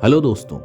Hello दोस्तों।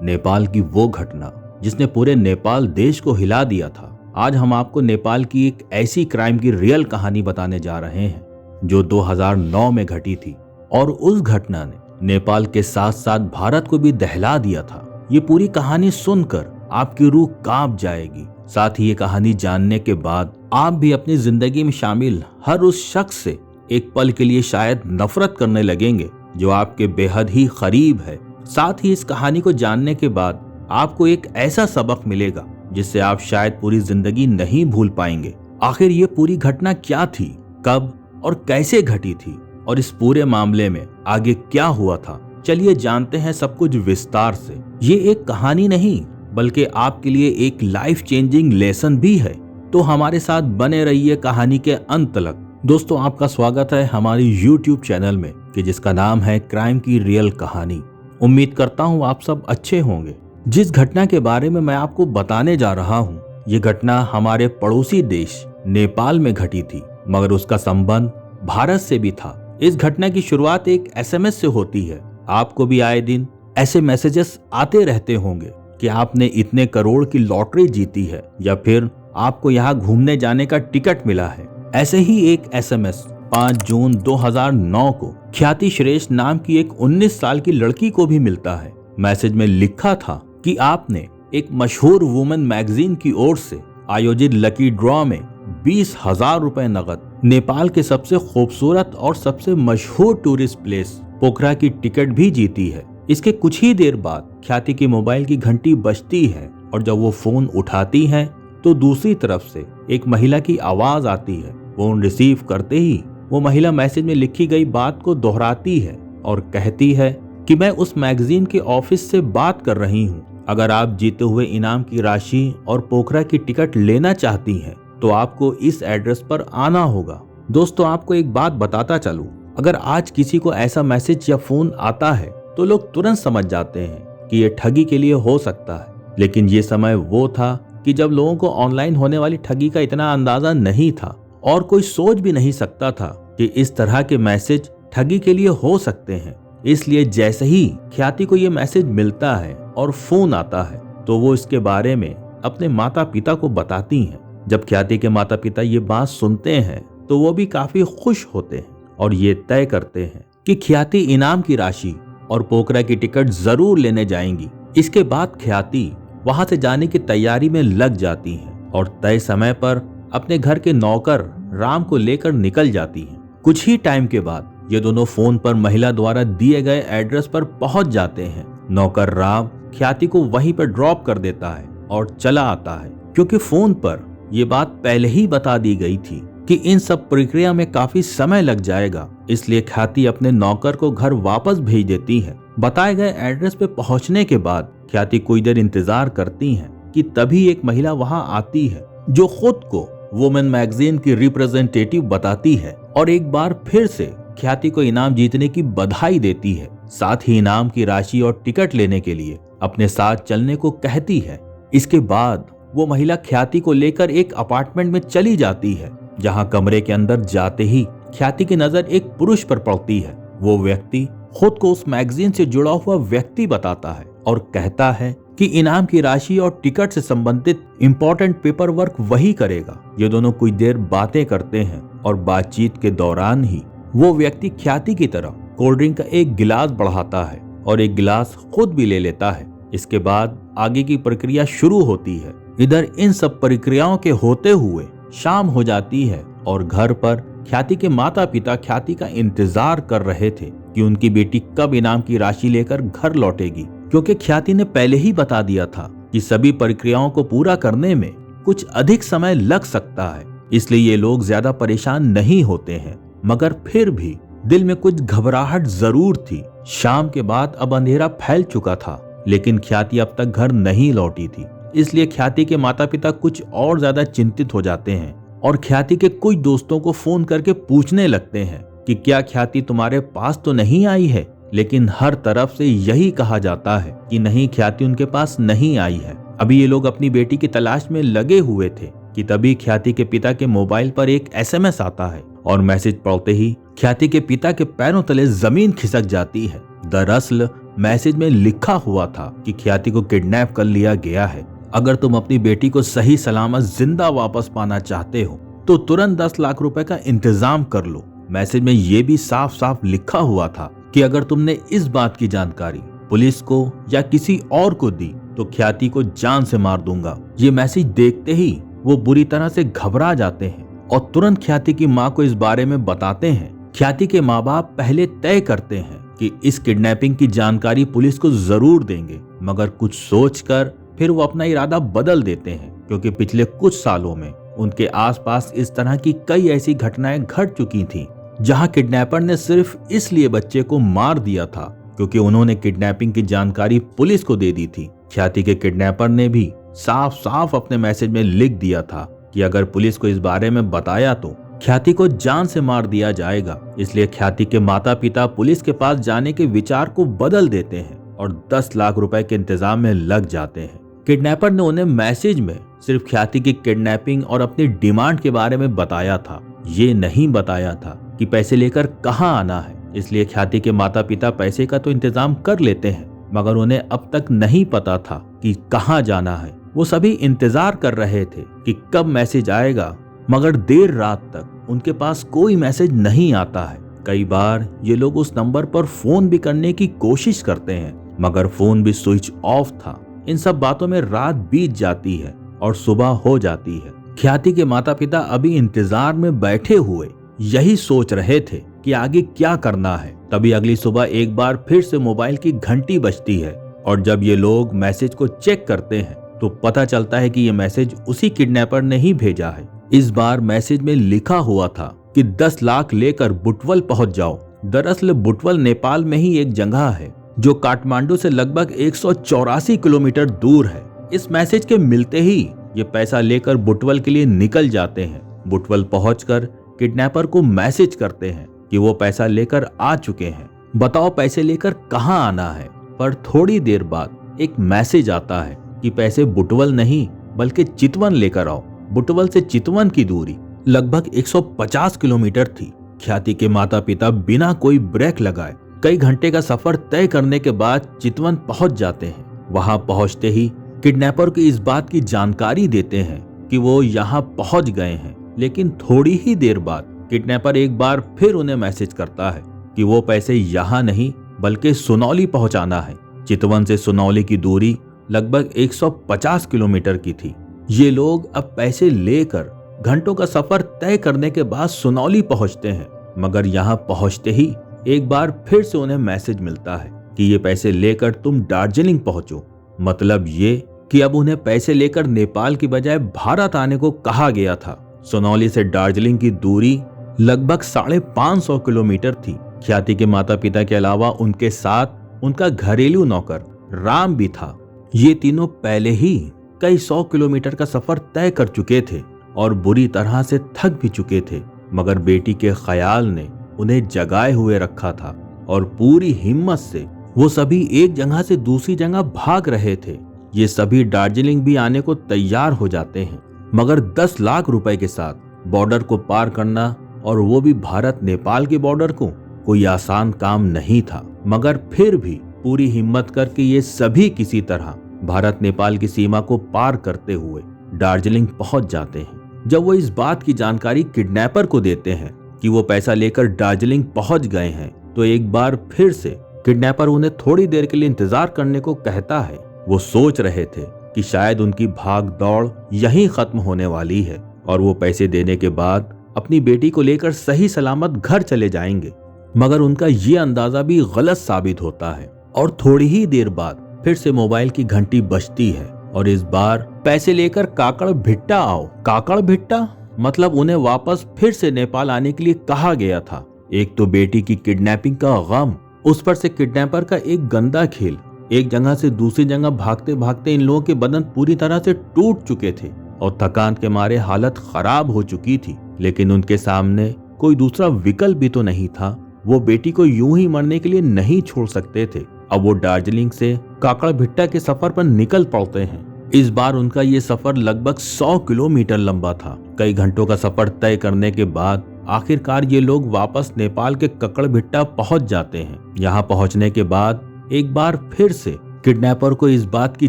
नेपाल की वो घटना जिसने पूरे नेपाल देश को हिला दिया था, आज हम आपको नेपाल की एक ऐसी क्राइम की रियल कहानी बताने जा रहे हैं जो 2009 में घटी थी और उस घटना ने नेपाल के साथ साथ भारत को भी दहला दिया था। ये पूरी कहानी सुनकर आपकी रूह कांप जाएगी। साथ ही ये कहानी जानने के बाद आप भी अपनी जिंदगी में शामिल हर उस शख्स से एक पल के लिए शायद नफरत करने लगेंगे जो आपके बेहद ही करीब है। साथ ही इस कहानी को जानने के बाद आपको एक ऐसा सबक मिलेगा जिससे आप शायद पूरी जिंदगी नहीं भूल पाएंगे। आखिर ये पूरी घटना क्या थी, कब और कैसे घटी थी और इस पूरे मामले में आगे क्या हुआ था, चलिए जानते हैं सब कुछ विस्तार से। ये एक कहानी नहीं बल्कि आपके लिए एक लाइफ चेंजिंग लेसन भी है, तो हमारे साथ बने रहिए कहानी के अंत तक। दोस्तों, आपका स्वागत है हमारी YouTube चैनल में कि जिसका नाम है क्राइम की रियल कहानी। उम्मीद करता हूँ आप सब अच्छे होंगे। जिस घटना के बारे में मैं आपको बताने जा रहा हूँ, ये घटना हमारे पड़ोसी देश नेपाल में घटी थी, मगर उसका संबंध भारत से भी था। इस घटना की शुरुआत एक SMS से होती है। आपको भी आए दिन ऐसे मैसेजेस आते रहते होंगे कि आपने इतने करोड़ की लॉटरी जीती है या फिर आपको यहाँ घूमने जाने का टिकट मिला है। ऐसे ही एक SMS 5 जून 2009 को ख्याति श्रेष्ठ नाम की एक 19 साल की लड़की को भी मिलता है। मैसेज में लिखा था कि आपने एक मशहूर वुमेन मैगजीन की ओर से आयोजित लकी ड्रॉ में 20,000 रुपए नगद, नेपाल के सबसे खूबसूरत और सबसे मशहूर टूरिस्ट प्लेस पोखरा की टिकट भी जीती है। इसके कुछ ही देर बाद ख्याति की मोबाइल की घंटी बजती है और जब वो फोन उठाती है तो दूसरी तरफ से एक महिला की आवाज आती है। फोन रिसीव करते ही वो महिला मैसेज में लिखी गई बात को दोहराती है और कहती है कि मैं उस मैगजीन के ऑफिस से बात कर रही हूँ। अगर आप जीते हुए इनाम की राशि और पोखरा की टिकट लेना चाहती हैं तो आपको इस एड्रेस पर आना होगा। दोस्तों, आपको एक बात बताता चलूं, अगर आज किसी को ऐसा मैसेज या फोन आता है तो लोग तुरंत समझ जाते हैं कि ये ठगी के लिए हो सकता है। लेकिन ये समय वो था कि जब लोगों को ऑनलाइन होने वाली ठगी का इतना अंदाजा नहीं था और कोई सोच भी नहीं सकता था कि इस तरह के मैसेज ठगी के लिए हो सकते हैं। इसलिए जैसे ही ख्याति को ये मैसेज मिलता है और फोन आता है तो वो इसके बारे में अपने माता पिता को बताती हैं। जब ख्याति के माता पिता ये बात सुनते हैं तो वो भी काफी खुश होते हैं और ये तय करते हैं कि ख्याति इनाम की राशि और पोखरा की टिकट जरूर लेने जाएंगी। इसके बाद ख्याति वहां से जाने की तैयारी में लग जाती है और तय समय पर अपने घर के नौकर राम को लेकर निकल जाती हैं। कुछ ही टाइम के बाद ये दोनों फोन पर महिला द्वारा दिए गए एड्रेस पर पहुंच जाते हैं। नौकर राम ख्याति को वहीं पर ड्रॉप कर देता है और चला आता है। क्योंकि फोन पर यह बात पहले ही बता दी गई थी कि इन सब प्रक्रिया में काफी समय लग जाएगा, इसलिए ख्याति अपने नौकर को घर वापस भेज देती है। बताए गए एड्रेस पे पहुंचने के बाद ख्याति कुछ देर इंतजार करती है कि तभी एक महिला वहां आती है जो खुद को वुमेन मैगजीन की रिप्रेजेंटेटिव बताती है और एक बार फिर से ख्याति को इनाम जीतने की बधाई देती है। साथ ही इनाम की राशि और टिकट लेने के लिए अपने साथ चलने को कहती है। इसके बाद वो महिला ख्याति को लेकर एक अपार्टमेंट में चली जाती है, जहां कमरे के अंदर जाते ही ख्याति की नजर एक पुरुष पर पड़ती है। वो व्यक्ति खुद को उस मैगजीन से जुड़ा हुआ व्यक्ति बताता है और कहता है कि इनाम की राशि और टिकट से संबंधित इंपॉर्टेंट पेपर वर्क वही करेगा। ये दोनों कुछ देर बातें करते हैं और बातचीत के दौरान ही वो व्यक्ति ख्याति की तरफ कोल्ड ड्रिंक का एक गिलास बढ़ाता है और एक गिलास खुद भी ले लेता है। इसके बाद आगे की प्रक्रिया शुरू होती है। इधर इन सब प्रक्रियाओं के होते हुए शाम हो जाती है और घर पर ख्याति के माता पिता ख्याति का इंतजार कर रहे थे कि उनकी बेटी कब इनाम की राशि लेकर घर लौटेगी। क्योंकि ख्याति ने पहले ही बता दिया था कि सभी प्रक्रियाओं को पूरा करने में कुछ अधिक समय लग सकता है, इसलिए ये लोग ज्यादा परेशान नहीं होते हैं। मगर फिर भी दिल में कुछ घबराहट जरूर थी। शाम के बाद अब अंधेरा फैल चुका था, लेकिन ख्याति अब तक घर नहीं लौटी थी। इसलिए ख्याति के माता पिता कुछ और ज्यादा चिंतित हो जाते हैं और ख्याति के कुछ दोस्तों को फोन करके पूछने लगते हैं कि क्या ख्याति तुम्हारे पास तो नहीं आई है। लेकिन हर तरफ से यही कहा जाता है कि नहीं, ख्याति उनके पास नहीं आई है। अभी ये लोग अपनी बेटी की तलाश में लगे हुए थे कि तभी ख्याति के पिता के मोबाइल पर एक SMS आता है और मैसेज पढ़ते ही ख्याति के पिता के पैरों तले जमीन खिसक जाती है। दरअसल मैसेज में लिखा हुआ था कि ख्याति को किडनैप कर लिया गया है। अगर तुम अपनी बेटी को सही सलामत जिंदा वापस पाना चाहते हो तो तुरंत 10 लाख रुपए का इंतजाम कर लो। मैसेज में ये भी साफ साफ लिखा हुआ था कि अगर तुमने इस बात की जानकारी पुलिस को या किसी और को दी तो ख्याति को जान से मार दूंगा। ये मैसेज देखते ही वो बुरी तरह से घबरा जाते हैं और तुरंत ख्याति की माँ को इस बारे में बताते हैं। ख्याति के माँ बाप पहले तय करते हैं कि इस किडनैपिंग की जानकारी पुलिस को जरूर देंगे, मगर कुछ सोचकर फिर वो अपना इरादा बदल देते हैं, क्योंकि पिछले कुछ सालों में उनके आसपास इस तरह की कई ऐसी घटनाएं घट चुकी थीं, जहां किडनैपर ने सिर्फ इसलिए बच्चे को मार दिया था क्योंकि उन्होंने किडनैपिंग की जानकारी पुलिस को दे दी थी। ख्याति के किडनैपर ने भी साफ साफ अपने मैसेज में लिख दिया था कि अगर पुलिस को इस बारे में बताया तो ख्याति को जान से मार दिया जाएगा। इसलिए ख्याति के माता पिता पुलिस के पास जाने के विचार को बदल देते हैं और 10 लाख रुपए के इंतजाम में लग जाते हैं। किडनैपर ने उन्हें मैसेज में सिर्फ ख्याति की किडनैपिंग और अपनी डिमांड के बारे में बताया था, ये नहीं बताया था कि पैसे लेकर कहां आना है। इसलिए ख्याति के माता पिता पैसे का तो इंतजाम कर लेते हैं, मगर उन्हें अब तक नहीं पता था कि कहां जाना है। वो सभी इंतजार कर रहे थे कि कब मैसेज आएगा, मगर देर रात तक उनके पास कोई मैसेज नहीं आता है। कई बार ये लोग उस नंबर पर फोन भी करने की कोशिश करते हैं, मगर फोन भी स्विच ऑफ था। इन सब बातों में रात बीत जाती है और सुबह हो जाती है। ख्याति के माता पिता अभी इंतजार में बैठे हुए यही सोच रहे थे कि आगे क्या करना है। तभी अगली सुबह एक बार फिर से मोबाइल की घंटी बजती है और जब ये लोग मैसेज को चेक करते हैं तो पता चलता है कि ये मैसेज उसी किडनैपर ने ही भेजा है। इस बार मैसेज में लिखा हुआ था कि 10 लाख लेकर बुटवल पहुंच जाओ। दरअसल बुटवल नेपाल में ही एक जगह है जो काठमांडू से लगभग 184 किलोमीटर दूर है। इस मैसेज के मिलते ही ये पैसा लेकर बुटवल के लिए निकल जाते हैं। बुटवल पहुंचकर किडनैपर को मैसेज करते हैं कि वो पैसा लेकर आ चुके हैं, बताओ पैसे लेकर कहां आना है। पर थोड़ी देर बाद एक मैसेज आता है कि पैसे बुटवल नहीं बल्कि चितवन लेकर आओ। बुटवल से चितवन की दूरी लगभग 150 किलोमीटर थी। ख्याति के माता पिता बिना कोई ब्रेक लगाए कई घंटे का सफर तय करने के बाद चितवन पहुंच जाते हैं। वहां पहुंचते ही किडनैपर को इस बात की जानकारी देते हैं कि वो यहाँ पहुंच गए हैं, लेकिन थोड़ी ही देर बाद किडनैपर एक बार फिर उन्हें मैसेज करता है कि वो पैसे यहाँ नहीं बल्कि सुनौली पहुंचाना है। चितवन से सुनौली की दूरी लगभग 150 किलोमीटर की थी। ये लोग अब पैसे लेकर घंटों का सफर तय करने के बाद सुनौली पहुंचते हैं, मगर यहाँ पहुंचते ही एक बार फिर से उन्हें मैसेज मिलता है कि ये पैसे लेकर तुम दार्जिलिंग पहुंचो। मतलब ये कि अब उन्हें पैसे लेकर नेपाल की बजाय भारत आने को कहा गया था। सुनौली से दार्जिलिंग की दूरी लगभग 550 किलोमीटर थी। ख्याति के माता पिता के अलावा उनके साथ उनका घरेलू नौकर राम भी था। ये तीनों पहले ही कई 100 किलोमीटर का सफर तय कर चुके थे और बुरी तरह से थक भी चुके थे, मगर बेटी के ख्याल ने उन्हें जगाए हुए रखा था और पूरी हिम्मत से वो सभी एक जगह से दूसरी जगह भाग रहे थे। ये सभी दार्जिलिंग भी आने को तैयार हो जाते हैं, मगर 10 लाख रुपए के साथ बॉर्डर को पार करना, और वो भी भारत नेपाल के बॉर्डर को, कोई आसान काम नहीं था। मगर फिर भी पूरी हिम्मत करके ये सभी किसी तरह भारत नेपाल की सीमा को पार करते हुए दार्जिलिंग पहुंच जाते हैं। जब वो इस बात की जानकारी किडनैपर को देते हैं कि वो पैसा लेकर दार्जिलिंग पहुंच गए हैं, तो एक बार फिर से किडनैपर उन्हें थोड़ी देर के लिए इंतजार करने को कहता है। वो सोच रहे थे कि शायद उनकी भाग दौड़ यहीं खत्म होने वाली है और वो पैसे देने के बाद अपनी बेटी को लेकर सही सलामत घर चले जाएंगे, मगर उनका ये अंदाजा भी गलत साबित होता है और थोड़ी ही देर बाद फिर से मोबाइल की घंटी बजती है और इस बार पैसे लेकर काकड़ भिट्टा आओ। काकड़ भिट्टा मतलब उन्हें वापस फिर से नेपाल आने के लिए कहा गया था। एक तो बेटी की किडनैपिंग का गम, उस पर से किडनैपर का एक गंदा खेल। एक जगह से दूसरी जगह भागते भागते इन लोगों के बदन पूरी तरह से टूट चुके थे और थकान के मारे हालत खराब हो चुकी थी, लेकिन उनके सामने कोई दूसरा विकल्प भी तो नहीं था। वो बेटी को यूं ही मरने के लिए नहीं छोड़ सकते थे। अब वो दार्जिलिंग से काकड़ भिट्टा के सफर पर निकल पड़ते हैं। इस बार उनका ये सफर लगभग 100 किलोमीटर लंबा था। कई घंटों का सफर तय करने के बाद आखिरकार ये लोग वापस नेपाल के ककड़भिट्टा पहुंच जाते हैं। यहाँ पहुंचने के बाद एक बार फिर से किडनैपर को इस बात की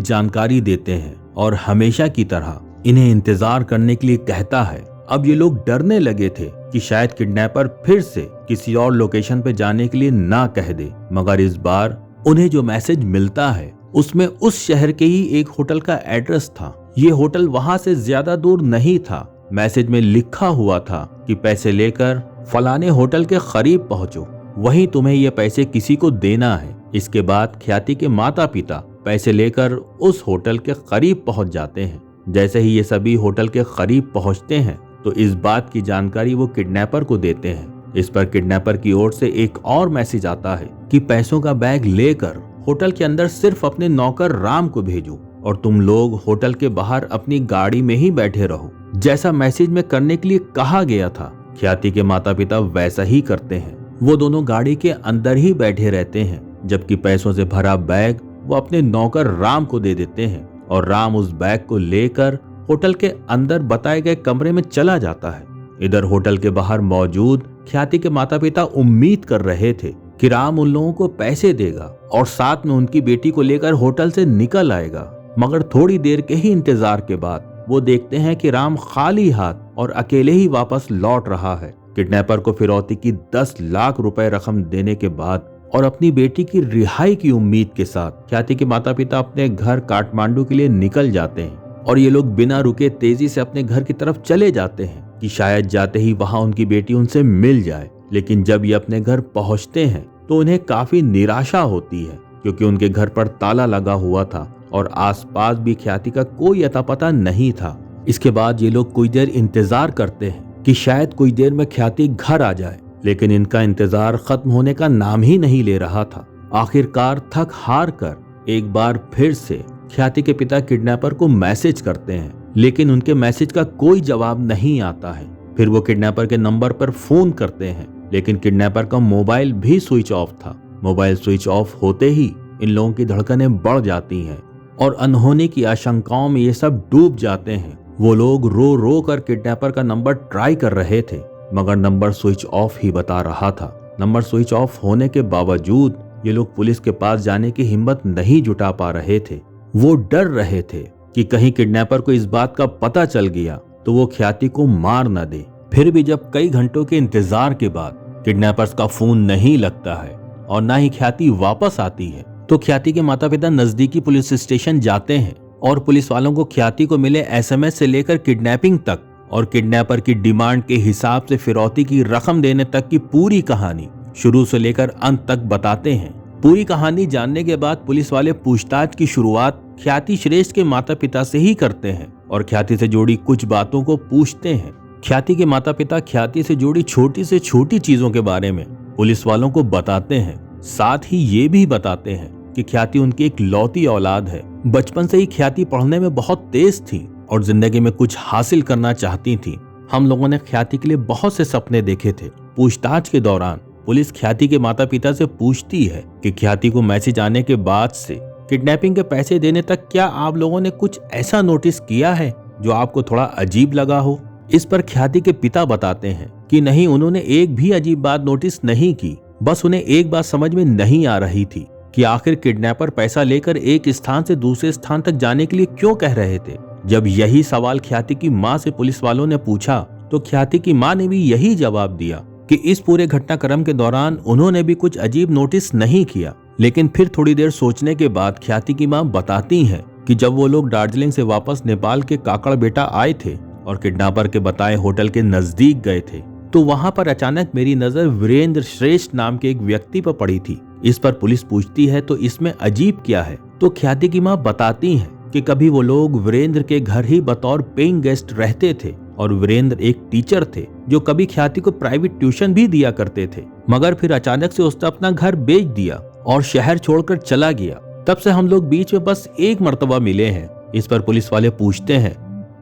जानकारी देते हैं और हमेशा की तरह इन्हें इंतजार करने के लिए कहता है। अब ये लोग डरने लगे थे कि शायद किडनैपर फिर से किसी और लोकेशन पे जाने के लिए ना कह दे, मगर इस बार उन्हें जो मैसेज मिलता है उसमें उस शहर के ही एक होटल का एड्रेस था। ये होटल वहां से ज्यादा दूर नहीं था। मैसेज में लिखा हुआ था कि पैसे लेकर फलाने होटल के करीब पहुंचो, वहीं तुम्हें ये पैसे किसी को देना है। इसके बाद ख्याति के माता पिता पैसे लेकर उस होटल के करीब पहुंच जाते हैं। जैसे ही ये सभी होटल के करीब पहुंचते हैं तो इस बात की जानकारी वो किडनैपर को देते हैं। इस पर किडनैपर की ओर से एक और मैसेज आता है कि पैसों का बैग लेकर होटल के अंदर सिर्फ अपने नौकर राम को भेजो और तुम लोग होटल के बाहर अपनी गाड़ी में ही बैठे रहो। जैसा मैसेज में करने के लिए कहा गया था, ख्याति के माता पिता वैसा ही करते हैं। वो दोनों गाड़ी के अंदर ही बैठे रहते हैं, जबकि पैसों से भरा बैग वो अपने नौकर राम को दे देते हैं और राम उस बैग को लेकर होटल के अंदर बताए गए कमरे में चला जाता है। इधर होटल के बाहर मौजूद ख्याति के माता पिता उम्मीद कर रहे थे कि राम उन लोगों को पैसे देगा और साथ में उनकी बेटी को लेकर होटल से निकल आएगा, मगर थोड़ी देर के ही इंतजार के बाद वो देखते हैं कि राम खाली हाथ और अकेले ही वापस लौट रहा है। किडनैपर को फिरौती की 10 लाख रुपए रकम देने के बाद और अपनी बेटी की रिहाई की उम्मीद के साथ ख्याति के माता पिता अपने घर काठमांडू के लिए निकल जाते हैं और ये लोग बिना रुके तेजी से अपने घर की तरफ चले जाते हैं कि शायद जाते ही वहां उनकी बेटी उनसे मिल जाए। लेकिन जब ये अपने घर पहुंचते हैं तो उन्हें काफी निराशा होती है, क्योंकि उनके घर पर ताला लगा हुआ था और आसपास भी ख्याति का कोई अता पता नहीं था। इसके बाद ये लोग कुछ देर इंतजार करते हैं कि शायद कुछ देर में ख्याति घर आ जाए, लेकिन इनका इंतजार खत्म होने का नाम ही नहीं ले रहा था। आखिरकार थक हार कर एक बार फिर से ख्याति के पिता किडनैपर को मैसेज करते हैं, लेकिन उनके मैसेज का कोई जवाब नहीं आता है। फिर वो किडनैपर के नंबर पर फोन करते हैं, लेकिन किडनैपर का मोबाइल भी स्विच ऑफ था। मोबाइल स्विच ऑफ होते ही इन लोगों की धड़कनें बढ़ जाती हैं और अनहोनी की आशंकाओं में ये सब डूब जाते हैं। वो लोग रो रो कर किडनैपर का नंबर ट्राई कर रहे थे, मगर नंबर स्विच ऑफ ही बता रहा था। नंबर स्विच ऑफ होने के बावजूद ये लोग पुलिस के पास जाने की हिम्मत नहीं जुटा पा रहे थे। वो डर रहे थे कि कहीं किडनैपर को इस बात का पता चल गया तो वो ख्याति को मार न दे। फिर भी जब कई घंटों के इंतजार के बाद किडनैपर्स का फोन नहीं लगता है और न ही ख्याति वापस आती है, तो ख्याति के माता पिता नजदीकी पुलिस स्टेशन जाते हैं और पुलिस वालों को ख्याति को मिले एसएमएस से लेकर किडनैपिंग तक और किडनैपर की डिमांड के हिसाब से फिरौती की रकम देने तक की पूरी कहानी शुरू से लेकर अंत तक बताते हैं। पूरी कहानी जानने के बाद पुलिस वाले पूछताछ की शुरुआत ख्याति श्रेष्ठ के माता पिता से ही करते हैं और ख्याति से जुड़ी कुछ बातों को पूछते हैं। ख्याति के माता पिता ख्याति से जुड़ी छोटी से छोटी चीजों के बारे में पुलिस वालों को बताते हैं। साथ ही ये भी बताते हैं कि ख्याति उनकी एक लौती औलाद है। बचपन से ही ख्याति पढ़ने में बहुत तेज थी और जिंदगी में कुछ हासिल करना चाहती थी। हम लोगों ने ख्याति के लिए बहुत से सपने देखे थे। पूछताछ के दौरान पुलिस ख्याति के माता पिता से पूछती है कि ख्याति को मैसेज आने के बाद से किडनैपिंग के पैसे देने तक क्या आप लोगों ने कुछ ऐसा नोटिस किया है जो आपको थोड़ा अजीब लगा हो। इस पर ख्याति के पिता बताते हैं कि नहीं, उन्होंने एक भी अजीब बात नोटिस नहीं की। बस उन्हें एक बात समझ में नहीं आ रही थी कि आखिर किडनैपर पैसा लेकर एक स्थान से दूसरे स्थान तक जाने के लिए क्यों कह रहे थे। जब यही सवाल ख्याति की माँ से पुलिस वालों ने पूछा तो ख्याति की माँ ने भी यही जवाब दिया कि इस पूरे घटनाक्रम के दौरान उन्होंने भी कुछ अजीब नोटिस नहीं किया। लेकिन फिर थोड़ी देर सोचने के बाद ख्याति की माँ बताती हैं कि जब वो लोग दार्जिलिंग से वापस नेपाल के काकड़बेटा आए थे और किडनैपर के बताए होटल के नजदीक गए थे, तो वहां पर अचानक मेरी नजर वीरेंद्र श्रेष्ठ नाम के एक व्यक्ति पर पड़ी थी। इस पर पुलिस पूछती है तो इसमें अजीब क्या है। तो ख्याति की माँ बताती हैं कि कभी वो लोग वीरेंद्र के घर ही बतौर पेइंग गेस्ट रहते थे और वीरेंद्र एक टीचर थे जो कभी ख्याति को प्राइवेट ट्यूशन भी दिया करते थे, मगर फिर अचानक से उसने अपना घर बेच दिया और शहर छोड़कर चला गया। तब से हम लोग बीच में बस एक मर्तबा मिले हैं। इस पर पुलिस वाले पूछते हैं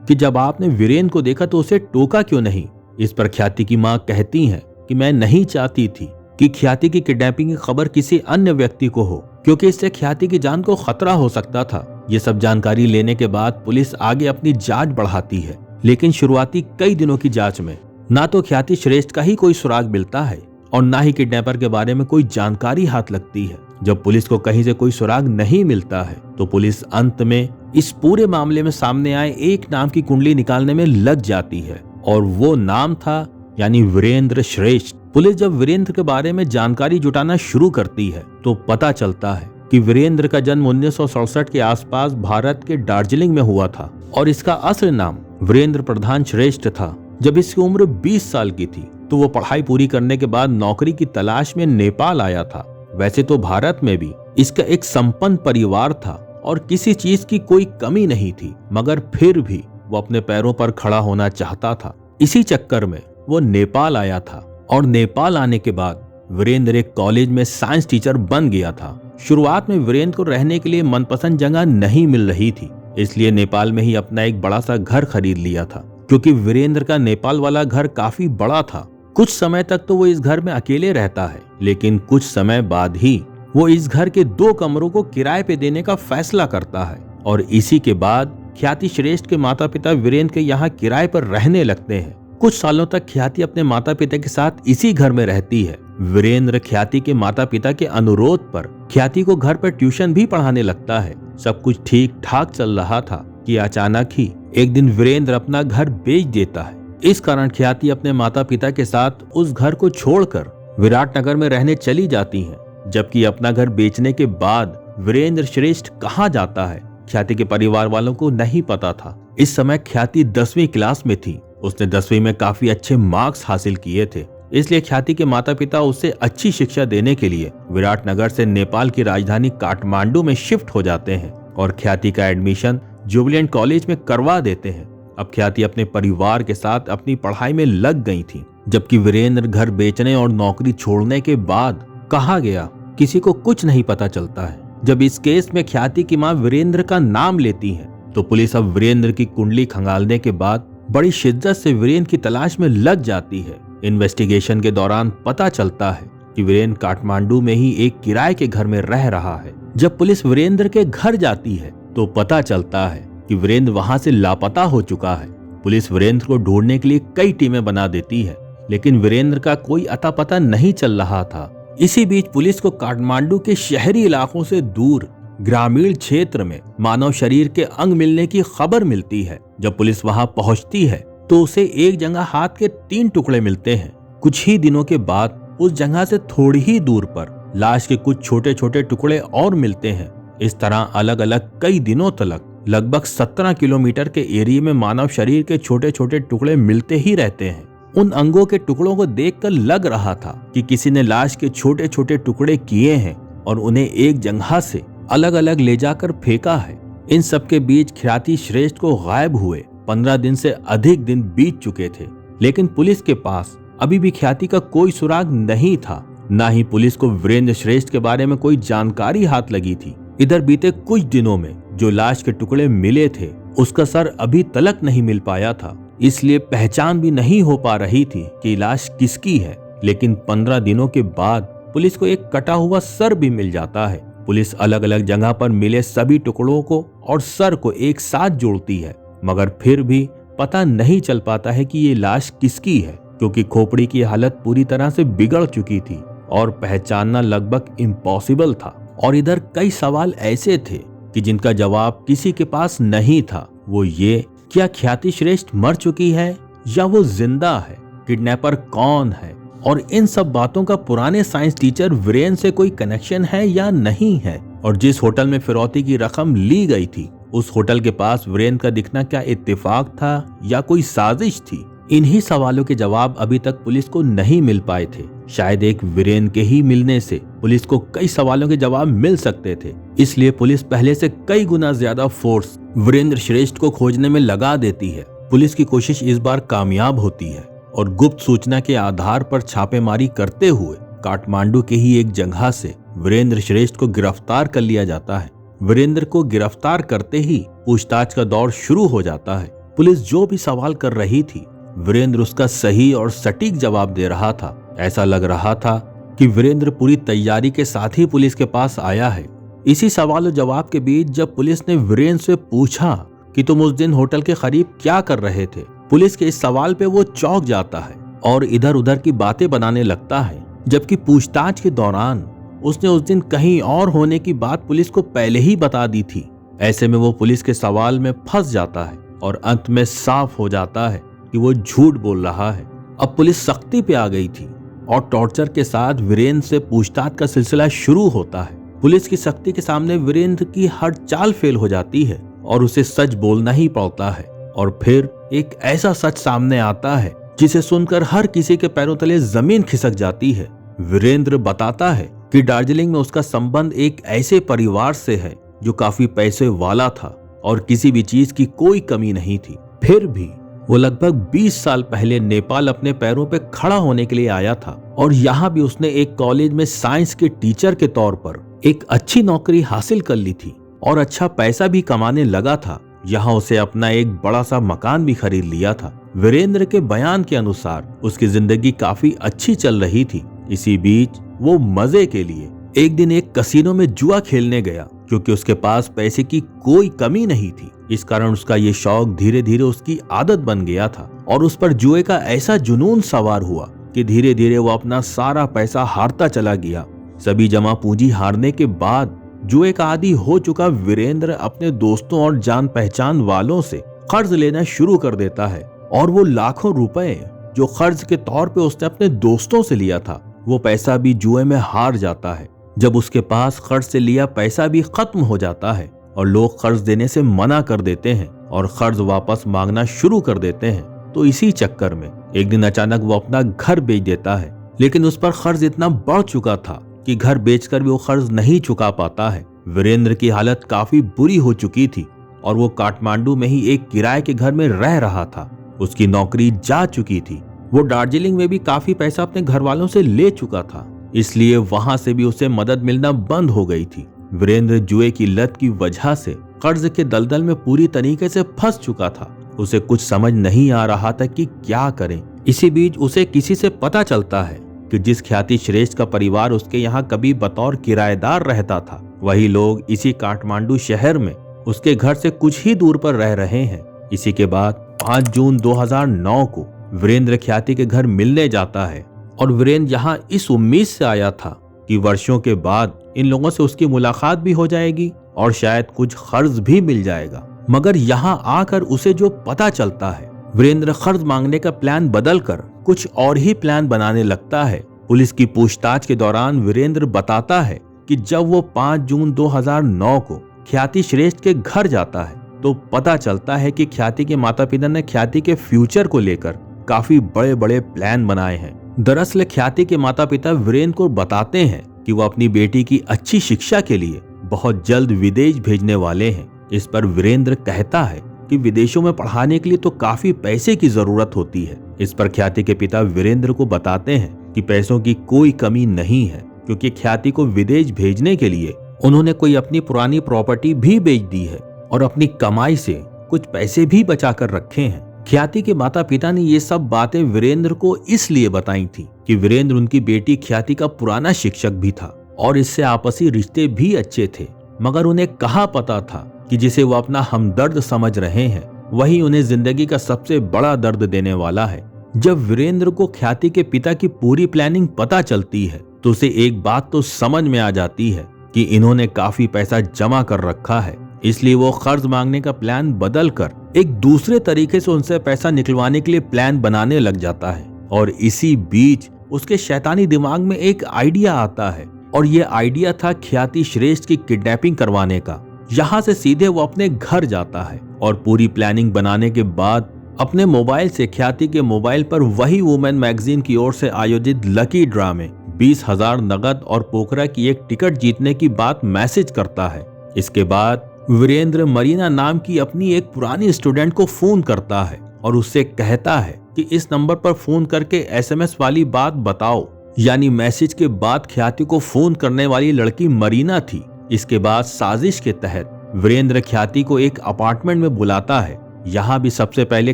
कि जब आपने वीरेंद्र को देखा तो उसे टोका क्यों नहीं। इस पर ख्याति की माँ कहती हैं कि मैं नहीं चाहती थी कि ख्याति की किडनैपिंग की खबर किसी अन्य व्यक्ति को हो, क्योंकि इससे ख्याति की जान को खतरा हो सकता था। ये सब जानकारी लेने के बाद पुलिस आगे अपनी जांच बढ़ाती है, लेकिन शुरुआती कई दिनों की जांच में ना तो ख्याति श्रेष्ठ का ही कोई सुराग मिलता है और ना ही किडनैपर के बारे में कोई जानकारी हाथ लगती है। जब पुलिस को कहीं से कोई सुराग नहीं मिलता है तो पुलिस अंत में इस पूरे मामले में सामने आए एक नाम की कुंडली निकालने में लग जाती है और वो नाम था यानी वीरेंद्र श्रेष्ठ। पुलिस जब वीरेंद्र के बारे में जानकारी जुटाना शुरू करती है तो पता चलता है कि वीरेंद्र का जन्म 1967 के आसपास भारत के दार्जिलिंग में हुआ था और इसका असली नाम वीरेंद्र प्रधान श्रेष्ठ था। जब इसकी उम्र 20 साल की थी तो वो पढ़ाई पूरी करने के बाद नौकरी की तलाश में नेपाल आया था। वैसे तो भारत में भी इसका एक संपन्न परिवार था और किसी चीज की कोई कमी नहीं थी, मगर फिर भी वो अपने पैरों पर खड़ा होना चाहता था। इसी चक्कर में वो नेपाल आया था और नेपाल आने के बाद वीरेंद्र एक कॉलेज में साइंस टीचर बन गया था। शुरुआत में वीरेंद्र को रहने के लिए मनपसंद जगह नहीं मिल रही थी, इसलिए नेपाल में ही अपना एक बड़ा सा घर खरीद लिया था। क्योंकि वीरेंद्र का नेपाल वाला घर काफी बड़ा था, कुछ समय तक तो वो इस घर में अकेले रहता है, लेकिन कुछ समय बाद ही वो इस घर के 2 कमरों को किराए पे देने का फैसला करता है और इसी के बाद ख्याति श्रेष्ठ के माता पिता वीरेंद्र के यहाँ किराए पर रहने लगते हैं। कुछ सालों तक ख्याति अपने माता पिता के साथ इसी घर में रहती है। वीरेंद्र ख्याति के माता पिता के अनुरोध पर ख्याति को घर पर ट्यूशन भी पढ़ाने लगता है। सब कुछ ठीक ठाक चल रहा था कि अचानक ही एक दिन वीरेंद्र अपना घर बेच देता है। इस कारण ख्याति अपने माता पिता के साथ उस घर को छोड़कर विराटनगर में रहने चली जाती हैं। जबकि अपना घर बेचने के बाद वीरेंद्र श्रेष्ठ कहाँ जाता है ख्याति के परिवार वालों को नहीं पता था। इस समय ख्याति 10वीं क्लास में थी। उसने 10वीं में काफी अच्छे मार्क्स हासिल किए थे, इसलिए ख्याति के माता पिता उसे अच्छी शिक्षा देने के लिए विराटनगर से नेपाल की राजधानी काठमांडू में शिफ्ट हो जाते हैं और ख्याति का एडमिशन जुबिलेंट कॉलेज में करवा देते हैं। अब ख्याति अपने परिवार के साथ अपनी पढ़ाई में लग गई थी, जबकि वीरेंद्र घर बेचने और नौकरी छोड़ने के बाद कहाँ गया किसी को कुछ नहीं पता चलता है। जब इस केस में ख्याति की मां वीरेंद्र का नाम लेती है तो पुलिस अब वीरेंद्र की कुंडली खंगालने के बाद बड़ी शिद्दत से वीरेंद्र की तलाश में लग जाती है। इन्वेस्टिगेशन के दौरान पता चलता है कि वीरेंद्र काठमांडू में ही एक किराए के घर में रह रहा है। जब पुलिस वीरेंद्र के घर जाती है तो पता चलता है कि वीरेंद्र वहां से लापता हो चुका है। पुलिस वीरेंद्र को ढूंढने के लिए कई टीमें बना देती है, लेकिन वीरेंद्र का कोई अता पता नहीं चल रहा था। इसी बीच पुलिस को काठमांडू के शहरी इलाकों से दूर ग्रामीण क्षेत्र में मानव शरीर के अंग मिलने की खबर मिलती है। जब पुलिस वहां पहुंचती है तो उसे एक जगह हाथ के 3 टुकड़े मिलते हैं। कुछ ही दिनों के बाद उस जगह से थोड़ी ही दूर पर लाश के कुछ छोटे छोटे टुकड़े और मिलते हैं। इस तरह अलग अलग कई दिनों तक लगभग 17 किलोमीटर के एरिया में मानव शरीर के छोटे छोटे टुकड़े मिलते ही रहते हैं। उन अंगों के टुकड़ों को देखकर लग रहा था कि किसी ने लाश के छोटे छोटे टुकड़े किए हैं और उन्हें एक जगह से अलग अलग ले जाकर फेंका है। इन सब के बीच ख्याति श्रेष्ठ को गायब हुए 15 दिन से अधिक दिन बीत चुके थे, लेकिन पुलिस के पास अभी भी ख्याति का कोई सुराग नहीं था। न ही पुलिस को वीरेंद्र श्रेष्ठ के बारे में कोई जानकारी हाथ लगी थी। इधर बीते कुछ दिनों में जो लाश के टुकड़े मिले थे उसका सर अभी तलक नहीं मिल पाया था, इसलिए पहचान भी नहीं हो पा रही थी कि लाश किसकी है। लेकिन 15 दिनों के बाद पुलिस को एक कटा हुआ सर भी मिल जाता है। पुलिस अलग अलग जगह पर मिले सभी टुकड़ों को और सर को एक साथ जोड़ती है, मगर फिर भी पता नहीं चल पाता है कि ये लाश किसकी है, क्योंकि खोपड़ी की हालत पूरी तरह से बिगड़ चुकी थी और पहचानना लगभग इम्पॉसिबल था। और इधर कई सवाल ऐसे थे कि जिनका जवाब किसी के पास नहीं था। वो ये, क्या ख्याति श्रेष्ठ मर चुकी है या वो जिंदा है, किडनैपर कौन है, और इन सब बातों का पुराने साइंस टीचर वीरेंद्र से कोई कनेक्शन है या नहीं है, और जिस होटल में फिरौती की रकम ली गई थी उस होटल के पास वीरेंद्र का दिखना क्या इत्तेफाक था या कोई साजिश थी। इन्हीं सवालों के जवाब अभी तक पुलिस को नहीं मिल पाए थे। शायद एक वीरेंद्र के ही मिलने से पुलिस को कई सवालों के जवाब मिल सकते थे, इसलिए पुलिस पहले से कई गुना ज्यादा फोर्स वीरेंद्र श्रेष्ठ को खोजने में लगा देती है। पुलिस की कोशिश इस बार कामयाब होती है और गुप्त सूचना के आधार पर छापेमारी करते हुए काठमांडू के ही एक जगह से वीरेंद्र श्रेष्ठ को गिरफ्तार कर लिया जाता है। वीरेंद्र को गिरफ्तार करते ही पूछताछ का दौर शुरू हो जाता है। पुलिस जो भी सवाल कर रही थी वीरेंद्र उसका सही और सटीक जवाब दे रहा था। ऐसा लग रहा था कि वीरेंद्र पूरी तैयारी के साथ ही पुलिस के पास आया है। इसी सवाल और जवाब के बीच जब पुलिस ने वीरेंद्र से पूछा कि तुम उस दिन होटल के करीब क्या कर रहे थे, पुलिस के इस सवाल पे वो चौंक जाता है और इधर उधर की बातें बनाने लगता है, जबकि पूछताछ के दौरान उसने उस दिन कहीं और होने की बात पुलिस को पहले ही बता दी थी। ऐसे में वो पुलिस के सवाल में फंस जाता है और अंत में साफ हो जाता है कि वो झूठ बोल रहा है। अब पुलिस सख्ती पे आ गई थी और टॉर्चर के साथ वीरेंद्र से पूछताछ का सिलसिला शुरू होता है। पुलिस की सख्ती के सामने वीरेंद्र की हर चाल फेल हो जाती है और उसे सच बोलना ही पड़ता है। और फिर एक ऐसा सच सामने आता है जिसे सुनकर हर किसी के पैरों तले जमीन खिसक जाती है। वीरेंद्र बताता है कि दार्जिलिंग में उसका संबंध एक ऐसे परिवार से है जो काफी पैसे वाला था और किसी भी चीज की कोई कमी नहीं थी। फिर भी वो लगभग 20 साल पहले नेपाल अपने पैरों पे खड़ा होने के लिए आया था और यहाँ भी उसने एक कॉलेज में साइंस के टीचर के तौर पर एक अच्छी नौकरी हासिल कर ली थी और अच्छा पैसा भी कमाने लगा था। यहाँ उसे अपना एक बड़ा सा मकान भी खरीद लिया था। वीरेंद्र के बयान के अनुसार उसकी जिंदगी काफी अच्छी चल रही थी। इसी बीच वो मजे के लिए एक दिन एक कसिनो में जुआ खेलने गया, क्योंकि उसके पास पैसे की कोई कमी नहीं थी। इस कारण उसका ये शौक धीरे धीरे उसकी आदत बन गया था और उस पर जुए का ऐसा जुनून सवार हुआ कि धीरे धीरे वो अपना सारा पैसा हारता चला गया। सभी जमा पूंजी हारने के बाद जुए का आदी हो चुका वीरेंद्र अपने दोस्तों और जान पहचान वालों से कर्ज लेना शुरू कर देता है और वो लाखों रुपए जो कर्ज के तौर पे उसने अपने दोस्तों से लिया था, वो पैसा भी जुए में हार जाता है। जब उसके पास कर्ज से लिया पैसा भी खत्म हो जाता है और लोग कर्ज देने से मना कर देते हैं और कर्ज वापस मांगना शुरू कर देते हैं, तो इसी चक्कर में एक दिन अचानक वो अपना घर बेच देता है। लेकिन उस पर कर्ज इतना बढ़ चुका था कि घर बेचकर भी वो कर्ज नहीं चुका पाता है। वीरेंद्र की हालत काफी बुरी हो चुकी थी और वो काठमांडू में ही एक किराए के घर में रह रहा था। उसकी नौकरी जा चुकी थी। वो दार्जिलिंग में भी काफी पैसा अपने घर वालों से ले चुका था, इसलिए वहां से भी उसे मदद मिलना बंद हो गई थी। वीरेंद्र जुए की लत की वजह से कर्ज के दलदल में पूरी तरीके से फंस चुका था। उसे कुछ समझ नहीं आ रहा था कि क्या करें। इसी बीच उसे किसी से पता चलता है कि जिस ख्याति श्रेष्ठ का परिवार उसके यहाँ कभी बतौर किराएदार रहता था, वही लोग इसी काठमांडू शहर में उसके घर से कुछ ही दूर पर रह रहे हैं। इसी के बाद 5 जून 2009 को वीरेंद्र ख्याति के घर मिलने जाता है और वीरेंद्र यहाँ इस उम्मीद से आया था कि वर्षों के बाद इन लोगों से उसकी मुलाकात भी हो जाएगी और शायद कुछ कर्ज भी मिल जाएगा। मगर यहाँ आकर उसे जो पता चलता है, वीरेंद्र कर्ज मांगने का प्लान बदलकर कुछ और ही प्लान बनाने लगता है। पुलिस की पूछताछ के दौरान वीरेंद्र बताता है कि जब वो 5 जून 2009 को ख्याति श्रेष्ठ के घर जाता है तो पता चलता है कि ख्याति के माता पिता ने ख्याति के फ्यूचर को लेकर काफी बड़े बड़े प्लान बनाए हैं। दरअसल ख्याति के माता पिता वीरेंद्र को बताते हैं कि वो अपनी बेटी की अच्छी शिक्षा के लिए बहुत जल्द विदेश भेजने वाले हैं। इस पर वीरेंद्र कहता है कि विदेशों में पढ़ाने के लिए तो काफी पैसे की जरूरत होती है। इस पर ख्याति के पिता वीरेंद्र को बताते हैं कि पैसों की कोई कमी नहीं है, क्योंकि ख्याति को विदेश भेजने के लिए उन्होंने कोई अपनी पुरानी प्रॉपर्टी भी बेच दी है और अपनी कमाई से कुछ पैसे भी बचा कर रखे हैं। ख्याति के माता पिता ने ये सब बातें वीरेंद्र को इसलिए बताई थी कि वीरेंद्र उनकी बेटी ख्याति का पुराना शिक्षक भी था और इससे आपसी रिश्ते भी अच्छे थे। मगर उन्हें कहाँ पता था कि जिसे वो अपना हमदर्द समझ रहे हैं, वही उन्हें जिंदगी का सबसे बड़ा दर्द देने वाला है। जब वीरेंद्र को ख्याति के पिता की पूरी प्लानिंग पता चलती है तो उसे एक बात तो समझ में आ जाती है कि इन्होंने काफी पैसा जमा कर रखा है, इसलिए वो कर्ज मांगने का प्लान बदलकर एक दूसरे तरीके से उनसे पैसा निकलवाने के लिए प्लान बनाने लग जाता है। और इसी बीच उसके शैतानी दिमाग में एक आइडिया आता है और ये आइडिया था ख्याति श्रेष्ठ की किडनैपिंग करवाने का। यहाँ से सीधे वो अपने घर जाता है और पूरी प्लानिंग बनाने के बाद अपने मोबाइल से ख्याति के मोबाइल पर वही वुमेन मैगजीन की ओर से आयोजित लकी ड्रा में 20,000 नगद और पोखरा की एक टिकट जीतने की बात मैसेज करता है। इसके बाद वीरेंद्र मरीना नाम की अपनी एक पुरानी स्टूडेंट को फोन करता है और उससे कहता है कि इस नंबर पर फोन करके एसएमएस वाली बात बताओ। यानी मैसेज के बाद ख्याति को फोन करने वाली लड़की मरीना थी। इसके बाद साजिश के तहत वीरेंद्र ख्याति को एक अपार्टमेंट में बुलाता है। यहाँ भी सबसे पहले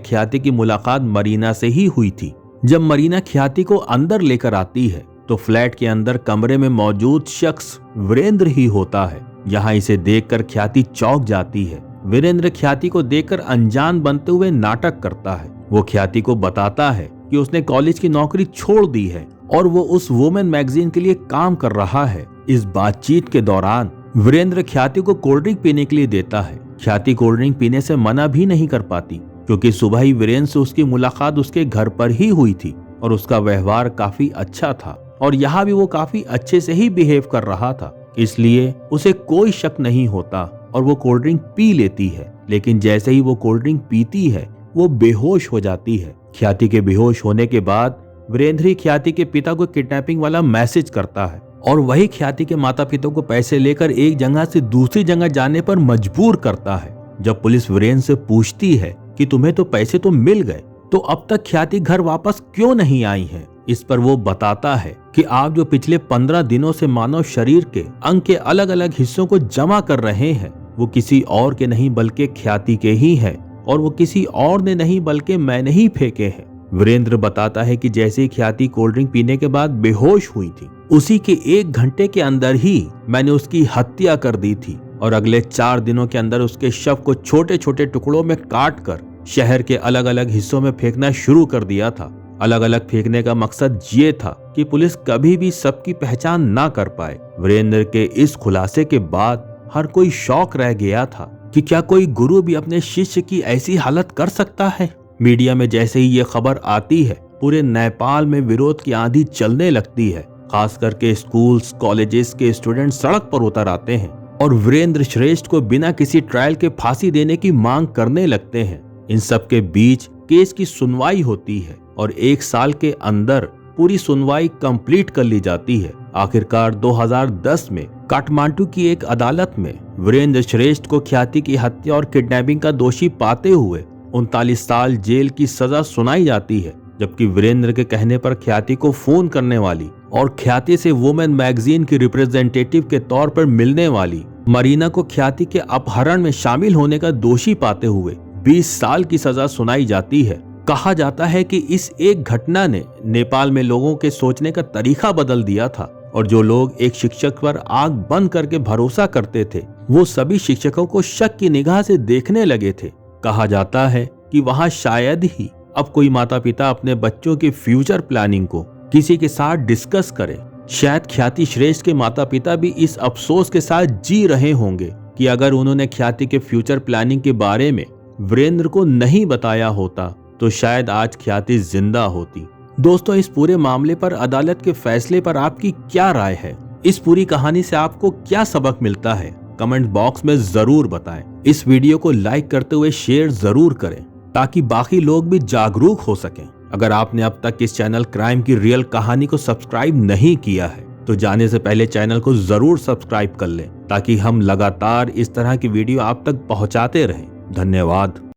ख्याति की मुलाकात मरीना से ही हुई थी। जब मरीना ख्याति को अंदर लेकर आती है तो फ्लैट के अंदर कमरे में मौजूद शख्स वीरेंद्र ही होता है। यहाँ इसे देखकर ख्याति चौंक जाती है। वीरेंद्र ख्याति को देखकर अनजान बनते हुए नाटक करता है। वो ख्याति को बताता है कि उसने कॉलेज की नौकरी छोड़ दी है और वो उस वुमेन मैगजीन के लिए काम कर रहा है। इस बातचीत के दौरान वीरेंद्र ख्याति को कोल्ड ड्रिंक पीने के लिए देता है। ख्याति कोल्ड ड्रिंक पीने से मना भी नहीं कर पाती, क्योंकि सुबह ही वीरेंद्र से उसकी मुलाकात उसके घर पर ही हुई थी और उसका व्यवहार काफी अच्छा था और यहाँ भी वो काफी अच्छे से ही बिहेव कर रहा था, इसलिए उसे कोई शक नहीं होता और वो कोल्ड ड्रिंक पी लेती है। लेकिन जैसे ही वो कोल्ड ड्रिंक पीती है वो बेहोश हो जाती है। ख्याति के बेहोश होने के बाद वीरेंद्र ही ख्याति के पिता को किडनैपिंग वाला मैसेज करता है और वही ख्याति के माता पिता को पैसे लेकर एक जगह से दूसरी जगह जाने पर मजबूर करता है। जब पुलिस वीरेंद्र से पूछती है कि तुम्हें तो पैसे तो मिल गए, तो अब तक ख्याति घर वापस क्यों नहीं आई है, इस पर वो बताता है कि आप जो पिछले 15 दिनों से मानव शरीर के अंग के अलग अलग हिस्सों को जमा कर रहे हैं वो किसी और के नहीं बल्कि ख्याति के ही है और वो किसी और ने नहीं बल्कि मैंने ही फेंके हैं। वीरेंद्र बताता है कि जैसे ही ख्याति कोल्ड ड्रिंक पीने के बाद बेहोश हुई थी, उसी के 1 घंटे के अंदर ही मैंने उसकी हत्या कर दी थी और अगले 4 दिनों के अंदर उसके शव को छोटे छोटे टुकड़ों में काट कर शहर के अलग अलग हिस्सों में फेंकना शुरू कर दिया था। अलग अलग फेंकने का मकसद ये था कि पुलिस कभी भी सबकी पहचान ना कर पाए। वीरेंद्र के इस खुलासे के बाद हर कोई शौक रह गया था कि क्या कोई गुरु भी अपने शिष्य की ऐसी हालत कर सकता है। मीडिया में जैसे ही ये खबर आती है, पूरे नेपाल में विरोध की आंधी चलने लगती है। खास करके स्कूल्स कॉलेजेस के स्टूडेंट सड़क पर उतर आते हैं और वीरेंद्र श्रेष्ठ को बिना किसी ट्रायल के फांसी देने की मांग करने लगते हैं। इन सब के बीच केस की सुनवाई होती है और 1 साल के अंदर पूरी सुनवाई कंप्लीट कर ली जाती है। आखिरकार 2010 में काठमांडू की एक अदालत में वीरेंद्र श्रेष्ठ को ख्याति की हत्या और किडनैपिंग का दोषी पाते हुए 39 साल जेल की सजा सुनाई जाती है। जबकि वीरेंद्र के कहने पर ख्याति को फोन करने वाली और ख्याति से वुमेन मैगजीन की रिप्रेजेंटेटिव के तौर पर मिलने वाली मरीना को ख्याति के अपहरण में शामिल होने का दोषी पाते हुए 20 साल की सजा सुनाई जाती है। कहा जाता है कि इस एक घटना ने नेपाल में लोगों के सोचने का तरीका बदल दिया था और जो लोग एक शिक्षक पर आंख बंद करके भरोसा करते थे वो सभी शिक्षकों को शक की निगाह से देखने लगे थे। कहा जाता है कि वहां शायद ही अब कोई माता पिता अपने बच्चों की फ्यूचर प्लानिंग को किसी के साथ डिस्कस करे। शायद ख्याति श्रेष्ठ के माता पिता भी इस अफसोस के साथ जी रहे होंगे कि अगर उन्होंने ख्याति के फ्यूचर प्लानिंग के बारे में वीरेंद्र को नहीं बताया होता तो शायद आज ख्याति जिंदा होती। दोस्तों, इस पूरे मामले पर अदालत के फैसले पर आपकी क्या राय है? इस पूरी कहानी से आपको क्या सबक मिलता है? कमेंट बॉक्स में जरूर बताएं। इस वीडियो को लाइक करते हुए शेयर जरूर करें ताकि बाकी लोग भी जागरूक हो सकें। अगर आपने अब तक इस चैनल क्राइम की रियल कहानी को सब्सक्राइब नहीं किया है तो जाने से पहले चैनल को जरूर सब्सक्राइब कर लें ताकि हम लगातार इस तरह की वीडियो आप तक पहुंचाते रहें। धन्यवाद।